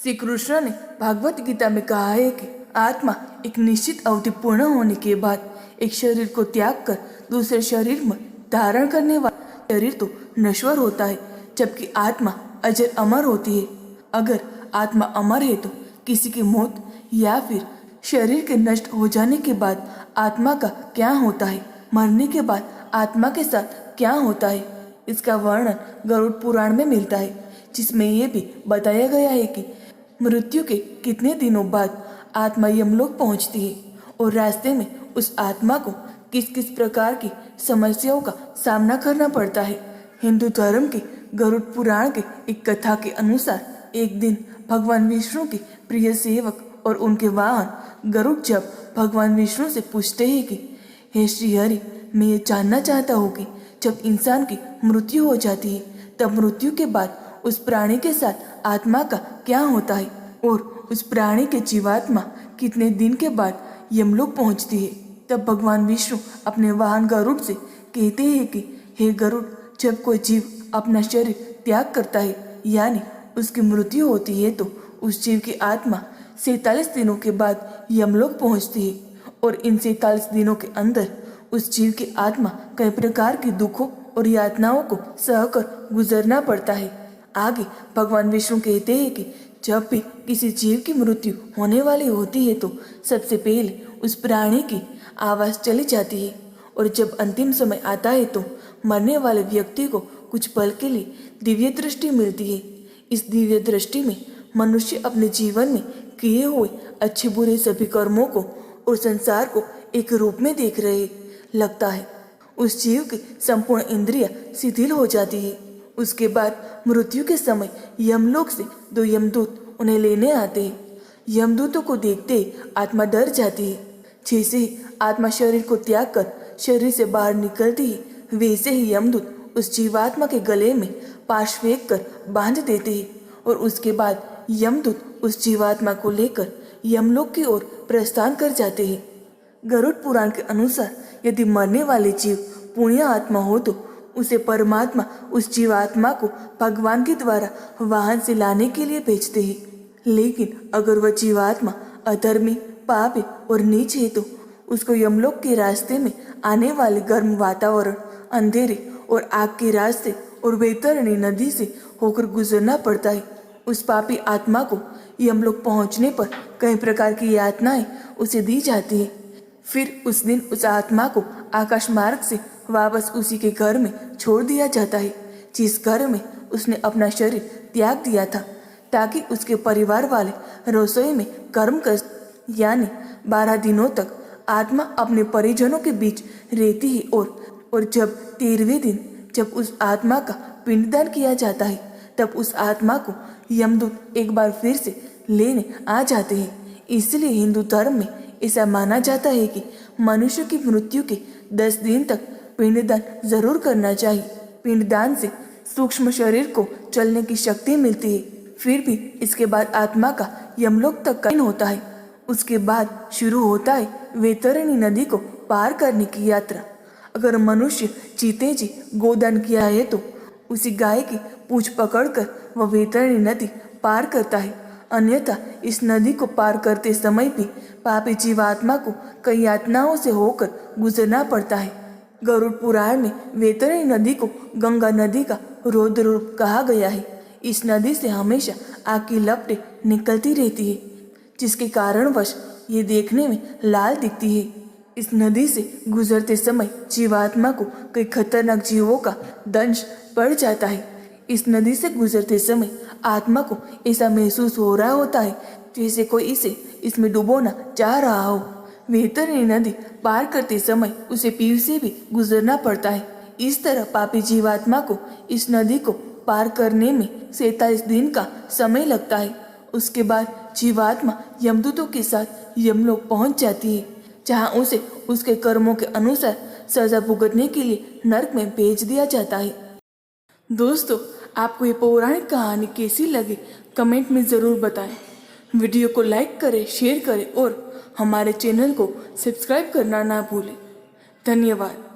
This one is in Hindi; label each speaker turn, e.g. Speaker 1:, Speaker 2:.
Speaker 1: श्री कृष्ण ने भागवत गीता में कहा है कि आत्मा एक निश्चित अवधि पूर्ण होने के बाद एक शरीर को त्याग कर दूसरे शरीर में धारण करने वाला शरीर तो नश्वर होता है, जबकि आत्मा अजर अमर होती है। अगर आत्मा अमर है तो किसी की मौत या फिर शरीर के नष्ट हो जाने के बाद आत्मा का क्या होता है, मरने के बाद आत्मा के साथ क्या होता है, इसका वर्णन गरुड़ पुराण में मिलता है, जिसमें ये भी बताया गया है कि मृत्यु के कितने दिनों बाद आत्मा यमलोक पहुंचती है और रास्ते में उस आत्मा को किस किस प्रकार की समस्याओं का सामना करना पड़ता है। हिंदू धर्म के गरुड़ पुराण के एक कथा के अनुसार एक दिन भगवान विष्णु के प्रिय सेवक और उनके वाहन गरुड़ जब भगवान विष्णु से पूछते हैं कि हे श्री हरि, मैं ये जानना चाहता हूँ कि जब इंसान की मृत्यु हो जाती है तब मृत्यु के बाद उस प्राणी के साथ आत्मा का क्या होता है और उस प्राणी के जीवात्मा कितने दिन के बाद यमलोक पहुंचती है। तब भगवान विष्णु अपने वाहन गरुड़ से कहते हैं कि हे गरुड़, जब कोई जीव अपना शरीर त्याग करता है यानी उसकी मृत्यु होती है तो उस जीव की आत्मा 47 दिनों के बाद यमलोक पहुंचती है और इन 47 दिनों के अंदर उस जीव की आत्मा कई प्रकार के दुखों और यातनाओं को सहकर गुजरना पड़ता है। आगे भगवान विष्णु कहते हैं कि जब भी किसी जीव की मृत्यु होने वाली होती है तो सबसे पहले उस प्राणी की आवाज चली जाती है और जब अंतिम समय आता है तो मरने वाले व्यक्ति को कुछ पल के लिए दिव्य दृष्टि मिलती है। इस दिव्य दृष्टि में मनुष्य अपने जीवन में किए हुए अच्छे बुरे सभी कर्मों को और संसार को एक रूप में देख रहे लगता है। उस जीव की संपूर्ण इंद्रिया शिथिल हो जाती है। उसके बाद मृत्यु के समय यमलोक से 2 यमदूत उन्हें लेने आते हैं। यमदूतों को देखते ही आत्मा डर जाती है। जैसे ही आत्मा शरीर को त्याग कर शरीर से बाहर निकलती है वैसे ही यमदूत उस जीवात्मा के गले में पाश फेंक कर बांध देते हैं और उसके बाद यमदूत उस जीवात्मा को लेकर यमलोक की ओर प्रस्थान कर जाते हैं। गरुड़ पुराण के अनुसार यदि मरने वाले जीव पुण्य आत्मा हो तो उसे परमात्मा उस जीवात्मा को भगवान के द्वारा वाहन से लाने के लिए भेजते हैं। लेकिन अगर वह जीवात्मा अधर्मी, पापी और नीच है तो उसको यमलोक के रास्ते में आने वाले गर्म वातावरण, अंधेरे और आग के रास्ते और वैतरणी नदी से होकर गुजरना पड़ता है। उस पापी आत्मा को यमलोक पहुंचने पर कई प्रकार की यातनाएं उसे दी जाती है। फिर उस दिन उस आत्मा को आकाश मार्ग से वापस उसी के घर में छोड़ दिया जाता है जिस घर में उसने अपना शरीर त्याग दिया था, ताकि उसके परिवार वाले रसोई में कर्म कर, यानी 12 दिनों तक आत्मा अपने परिजनों के बीच रहती है और जब 13वें दिन जब उस आत्मा का पिंडदान किया जाता है तब उस आत्मा को यमदूत एक बार फिर से लेने आ जाते हैं। इसलिए हिंदू धर्म में ऐसा माना जाता है कि मनुष्य की मृत्यु के 10 दिन तक पिंडदान जरूर करना चाहिए। पिंडदान से सूक्ष्म शरीर को चलने की शक्ति मिलती है। फिर भी इसके बाद आत्मा का यमलोक तक का होता है। उसके बाद शुरू होता है वैतरणी नदी को पार करने की यात्रा। अगर मनुष्य जीते जी गोदान किया है तो उसी गाय की पूंछ पकड़कर वह वैतरणी नदी पार करता है। अन्यथा इस नदी को पार करते समय भी पापी जीवात्मा को कई यातनाओं से होकर गुजरना पड़ता है। गरुड़ पुराण में वैतरणी नदी को गंगा नदी का रौद्र रूप कहा गया है। इस नदी से हमेशा आग की लपटें निकलती रहती है, जिसके कारणवश ये देखने में लाल दिखती है। इस नदी से गुजरते समय जीवात्मा को कई खतरनाक जीवों का दंश पड़ जाता है। इस नदी से गुजरते समय आत्मा को ऐसा महसूस हो रहा होता है जैसे कोई इसे इसमें डुबोना चाह रहा हो। वैतरणी नदी पार करते समय उसे पीर से भी गुजरना पड़ता है। इस तरह पापी जीवात्मा को इस नदी को पार करने में 47 दिन का समय लगता है। उसके बाद जीवात्मा यमदूतों के साथ यमलोक पहुंच जाती है, जहां उसे उसके कर्मों के अनुसार सजा भुगतने के लिए नरक में भेज दिया जाता है। दोस्तों, आपको ये पौराणिक कहानी कैसी लगी कमेंट में ज़रूर बताएं। वीडियो को लाइक करें, शेयर करें और हमारे चैनल को सब्सक्राइब करना ना भूलें। धन्यवाद।